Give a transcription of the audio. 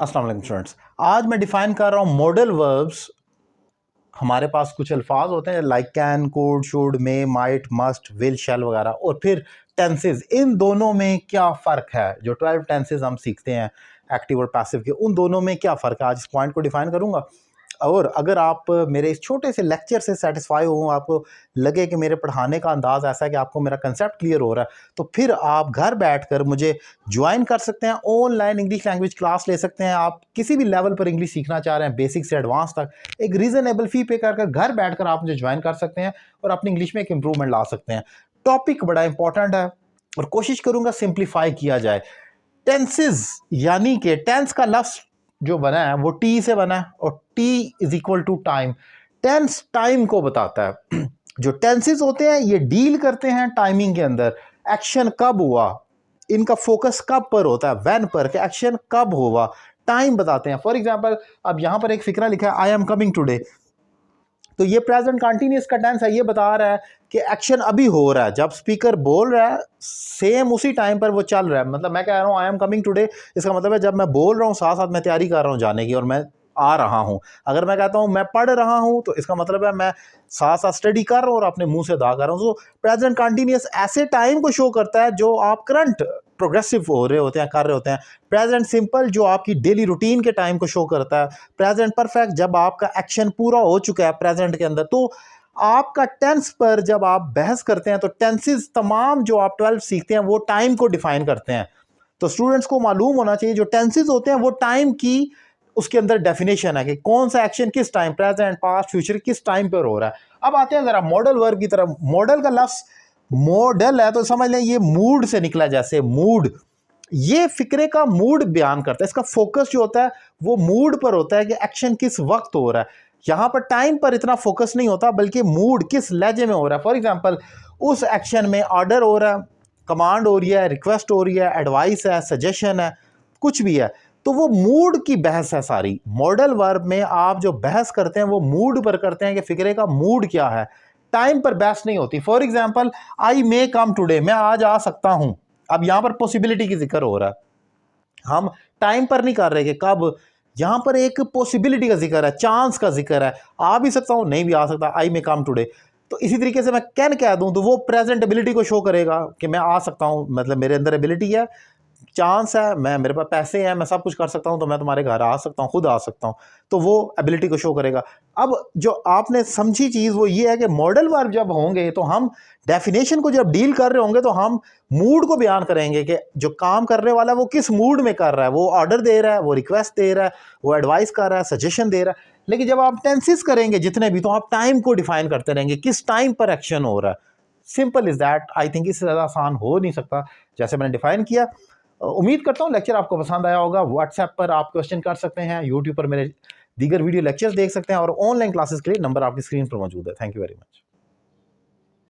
अस्सलाम वालेकुम स्टूडेंट्स। आज मैं डिफाइन कर रहा हूँ मॉडल वर्ब्स। हमारे पास कुछ अल्फाज होते हैं like can, could, should, may, might, must, will, shall वगैरह, और फिर टेंसेज। इन दोनों में क्या फ़र्क है? जो 12 टेंसेज हम सीखते हैं एक्टिव और पैसिव के, उन दोनों में क्या फ़र्क है, आज इस पॉइंट को डिफाइन करूँगा। और अगर आप मेरे इस छोटे से लेक्चर से सेटिस्फाई हो, आपको लगे कि मेरे पढ़ाने का अंदाज ऐसा है कि आपको मेरा कंसेप्ट क्लियर हो रहा है, तो फिर आप घर बैठकर मुझे ज्वाइन कर सकते हैं। ऑनलाइन इंग्लिश लैंग्वेज क्लास ले सकते हैं। आप किसी भी लेवल पर इंग्लिश सीखना चाह रहे हैं, बेसिक से एडवांस तक, एक रीजनेबल फी पे कर घर बैठकर आप मुझे ज्वाइन कर सकते हैं और अपनी इंग्लिश में एक इंप्रूवमेंट ला सकते हैं। टॉपिक बड़ा इंपॉर्टेंट है और कोशिश करूंगा सिंप्लीफाई किया जाए। टेंसेज यानी कि टेंस का लफ्ज जो बना है वो टी से बना है और T is equal to time. Tense time को बताता है। जो टेंसेस होते हैं ये डील करते हैं टाइमिंग के अंदर। एक्शन कब हुआ, इनका फोकस कब पर होता है, व्हेन पर, कि एक्शन कब हुआ, टाइम बताते हैं। फॉर एग्जांपल अब यहां पर एक फिक्रा लिखा है, आई एम कमिंग टुडे, तो ये प्रेजेंट कंटिन्यूअस का टेंस है। ये बता रहा है कि एक्शन अभी हो रहा है, जब स्पीकर बोल रहा है सेम उसी टाइम पर वो चल रहा है। मतलब मैं कह रहा हूँ आई एम कमिंग टुडे, इसका मतलब है जब मैं बोल रहा हूँ साथ साथ मैं तैयारी कर रहा हूँ जाने की और मैं आ रहा हूँ। अगर मैं कहता हूँ मैं पढ़ रहा हूँ तो इसका मतलब है मैं साथ साथ स्टडी कर रहा हूँ और अपने मुंह से अदा कर रहा हूँ। तो प्रेजेंट कंटिन्यूअस ऐसे टाइम को शो करता है जो आप करंट प्रोग्रेसिव हो रहे होते हैं, कर रहे होते हैं। प्रेजेंट सिंपल जो आपकी डेली रूटीन के टाइम को शो करता है। प्रेजेंट परफेक्ट जब आपका एक्शन पूरा हो चुका है प्रेजेंट के अंदर। तो आपका टेंस पर जब आप बहस करते हैं तो टेंसेस तमाम जो आप 12 सीखते हैं वो टाइम को डिफाइन करते हैं। तो स्टूडेंट्स को मालूम होना चाहिए जो टेंसेस होते हैं वो टाइम की उसके अंदर डेफिनेशन है कि कौन सा एक्शन किस टाइम, प्रेजेंट, पास्ट, फ्यूचर, किस टाइम पर हो रहा है। अब आते हैं जरा मॉडल वर्ब की तरफ। मॉडल का लफ्ज मॉडल है तो समझ लें ये मूड से निकला, जैसे मूड, ये फिक्रे का मूड बयान करता है। इसका फोकस जो होता है वो मूड पर होता है कि एक्शन किस वक्त हो रहा है। यहां पर टाइम पर इतना फोकस नहीं होता बल्कि मूड किस लहजे में हो रहा है। फॉर एग्जांपल उस एक्शन में ऑर्डर हो रहा है, कमांड हो रही है, रिक्वेस्ट हो रही है, एडवाइस है, सजेशन है, कुछ भी है, तो वो मूड की बहस है सारी। मॉडल वर्ब में आप जो बहस करते हैं वो मूड पर करते हैं कि फिक्रे का मूड क्या है, टाइम पर बहस नहीं होती। For example I may come today, मैं आज आ सकता हूं। अब यहां पर पॉसिबिलिटी की जिक्र हो रहा है, हम टाइम पर नहीं कर रहे कि कब। यहां पर एक पॉसिबिलिटी का जिक्र है, चांस का जिक्र है, आ भी सकता हूं, नहीं भी आ सकता, आई मे कम टुडे। तो इसी तरीके से मैं कैन कह दूं तो वो प्रेजेंट एबिलिटी को शो करेगा कि मैं आ सकता हूं, मतलब मेरे अंदर एबिलिटी है, चांस है, मैं मेरे पास पैसे हैं, मैं सब कुछ कर सकता हूं, तो मैं तुम्हारे घर आ सकता हूं, खुद आ सकता हूं। तो वो एबिलिटी को शो करेगा। अब जो आपने समझी चीज वो ये है कि मॉडल वर्ब जब होंगे तो हम डेफिनेशन को जब डील कर रहे होंगे तो हम मूड को बयान करेंगे कि जो काम करने वाला है वो किस मूड में कर रहा है, वो ऑर्डर दे रहा है, वो रिक्वेस्ट दे रहा है, वो एडवाइस कर रहा है, सजेशन दे रहा है। लेकिन जब आप टेंसेस करेंगे जितने भी, तो आप टाइम को डिफाइन करते रहेंगे, किस टाइम पर एक्शन हो रहा है। Simple is that. I think इससे ज़्यादा आसान हो नहीं सकता जैसे मैंने डिफाइन किया। उम्मीद करता हूँ लेक्चर आपको पसंद आया होगा। व्हाट्सएप पर आप क्वेश्चन कर सकते हैं, यूट्यूब पर मेरे दीगर वीडियो लेक्चर्स देख सकते हैं और ऑनलाइन क्लासेस के लिए नंबर आपकी स्क्रीन पर मौजूद है। Thank you very much.